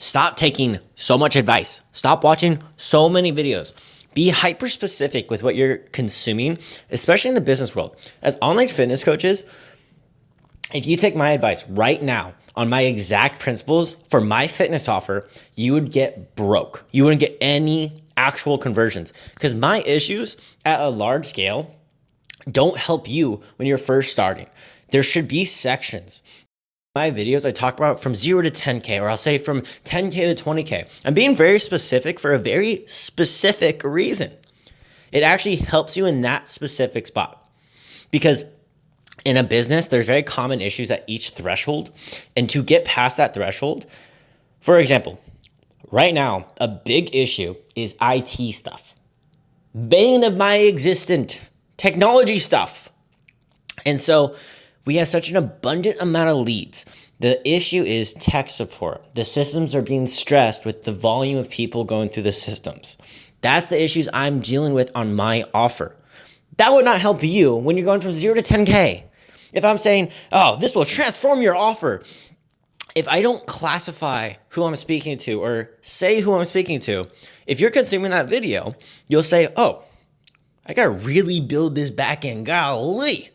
Stop taking so much advice. Stop watching so many videos. Be hyper specific with what you're consuming, especially in the business world. As online fitness coaches, if you take my advice right now on my exact principles for my fitness offer, you would get broke. You wouldn't get any actual conversions because my issues at a large scale don't help you when you're first starting. There should be sections. My videos, I talk about from 0 to 10K, or I'll say from 10K to 20K. I'm being very specific for a very specific reason. It actually helps you in that specific spot because in a business, there's very common issues at each threshold. And to get past that threshold, for example, right now, a big issue is IT stuff. Bane of my existence, technology stuff. And so we have such an abundant amount of leads. The issue is tech support. The systems are being stressed with the volume of people going through the systems. That's the issues I'm dealing with on my offer. That would not help you when you're going from 0 to 10K. If I'm saying, oh, this will transform your offer. If I don't classify who I'm speaking to or say who I'm speaking to, if you're consuming that video, you'll say, oh, I got to really build this back end. Golly.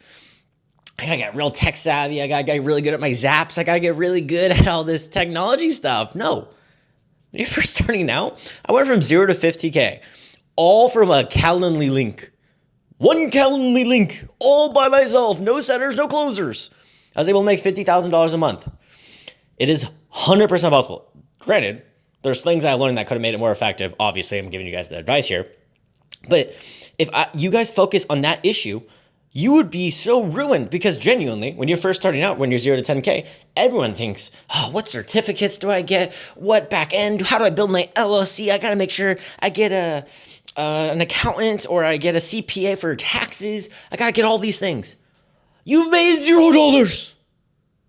I gotta get real tech savvy. I gotta get really good at my zaps. I gotta get really good at all this technology stuff. No. When you're first starting out, I went from 0 to 50K, all from a Calendly link. One Calendly link, all by myself. No setters, no closers. I was able to make $50,000 a month. It is 100% possible. Granted, there's things I learned that could have made it more effective. Obviously, I'm giving you guys the advice here. But if you guys focus on that issue, you would be so ruined because genuinely, when you're first starting out, when you're 0 to 10K, everyone thinks, oh, what certificates do I get? What back end? How do I build my LLC? I got to make sure I get an accountant or I get a CPA for taxes. I got to get all these things. You've made $0.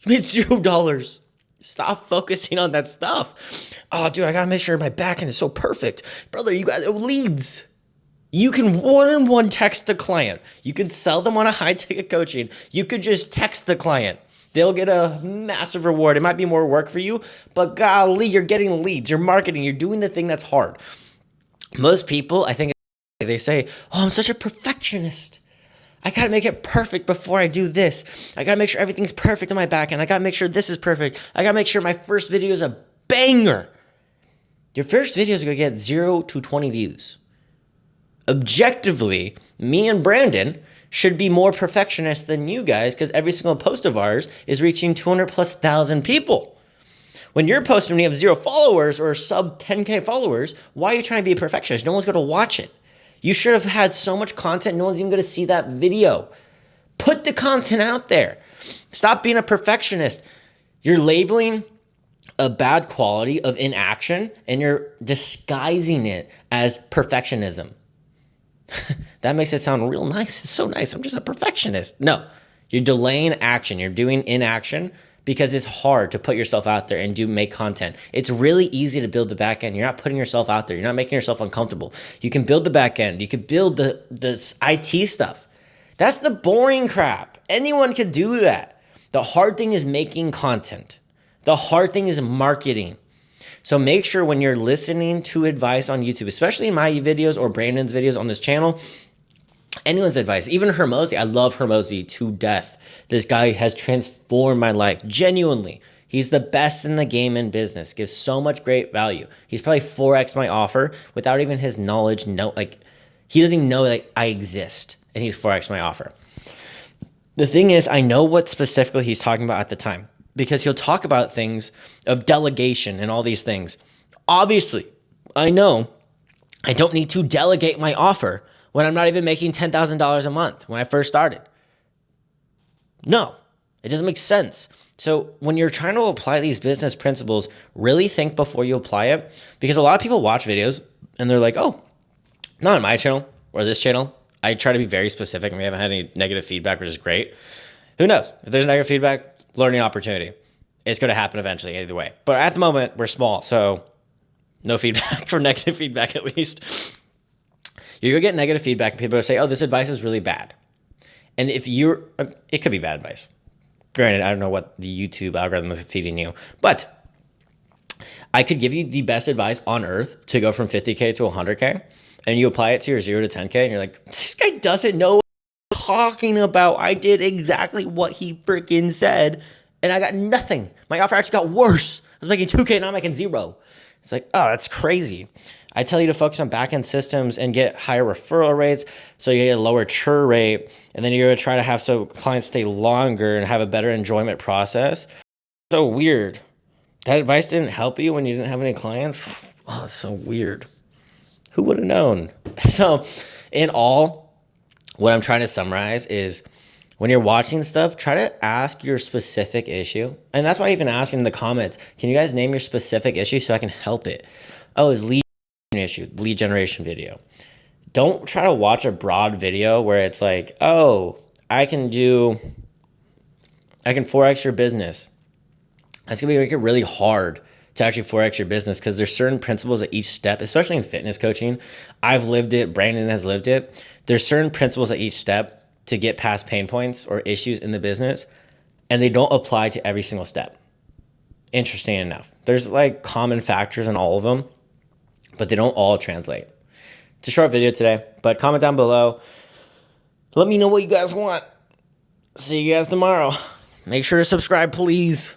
You made $0. Stop focusing on that stuff. Oh, dude, I got to make sure my back end is so perfect. Brother, you got leads. You can one-on-one text the client. You can sell them on a high-ticket coaching. You could just text the client. They'll get a massive reward. It might be more work for you, but golly, you're getting leads. You're marketing. You're doing the thing that's hard. Most people, I think, they say, oh, I'm such a perfectionist. I got to make it perfect before I do this. I got to make sure everything's perfect in my back end. I got to make sure this is perfect. I got to make sure my first video is a banger. Your first video is going to get 0 to 20 views. Objectively, me and Brandon should be more perfectionist than you guys because every single post of ours is reaching 200,000+ people. When you're posting when you have 0 followers or sub 10K followers, why are you trying to be a perfectionist? No one's going to watch it. You should have had so much content, no one's even going to see that video. Put the content out there. Stop being a perfectionist. You're labeling a bad quality of inaction and you're disguising it as perfectionism. That makes it sound real nice. It's so nice. I'm just a perfectionist. No, you're delaying action. You're doing inaction because it's hard to put yourself out there and make content. It's really easy to build the back end. You're not putting yourself out there. You're not making yourself uncomfortable. You can build the back end. You can build the IT stuff. That's the boring crap. Anyone could do that. The hard thing is making content. The hard thing is marketing. So make sure when you're listening to advice on YouTube, especially in my videos or Brandon's videos on this channel, anyone's advice, even Hormozi, I love Hormozi to death. This guy has transformed my life, genuinely. He's the best in the game and business, gives so much great value. He's probably 4x my offer without even his knowledge. He doesn't even know that I exist, and he's 4x my offer. The thing is, I know what specifically he's talking about at the time, because he'll talk about things of delegation and all these things. Obviously, I know I don't need to delegate my offer when I'm not even making $10,000 a month when I first started. No, it doesn't make sense. So when you're trying to apply these business principles, really think before you apply it, because a lot of people watch videos and they're like, oh, not on my channel or this channel. I try to be very specific and we haven't had any negative feedback, which is great. Who knows? If there's negative feedback, learning opportunity. It's going to happen eventually either way. But at the moment, we're small, so no feedback for negative feedback at least. You're going to get negative feedback and people will say, oh, this advice is really bad. And if it could be bad advice. Granted, I don't know what the YouTube algorithm is feeding you, but I could give you the best advice on earth to go from 50K to 100K, and you apply it to your 0 to 10K, and you're like, this guy doesn't know what I'm talking about. I did exactly what he freaking said, and I got nothing. My offer actually got worse. I was making 2K, now I'm making 0. It's like, oh, that's crazy. I tell you to focus on back-end systems and get higher referral rates so you get a lower churn rate, and then you're going to try to have so clients stay longer and have a better enjoyment process. So weird. That advice didn't help you when you didn't have any clients? Oh, that's so weird. Who would have known? So in all, what I'm trying to summarize is when you're watching stuff, try to ask your specific issue. And that's why I even ask in the comments, can you guys name your specific issue so I can help it? Oh, it's lead issue, lead generation video. Don't try to watch a broad video where it's like, oh, I can 4X your business. That's going to make it really hard to actually 4X your business because there's certain principles at each step, especially in fitness coaching. I've lived it. Brandon has lived it. There's certain principles at each step to get past pain points or issues in the business, and they don't apply to every single step. Interesting enough. There's like common factors in all of them, but they don't all translate. It's a short video today, but comment down below. Let me know what you guys want. See you guys tomorrow. Make sure to subscribe, please.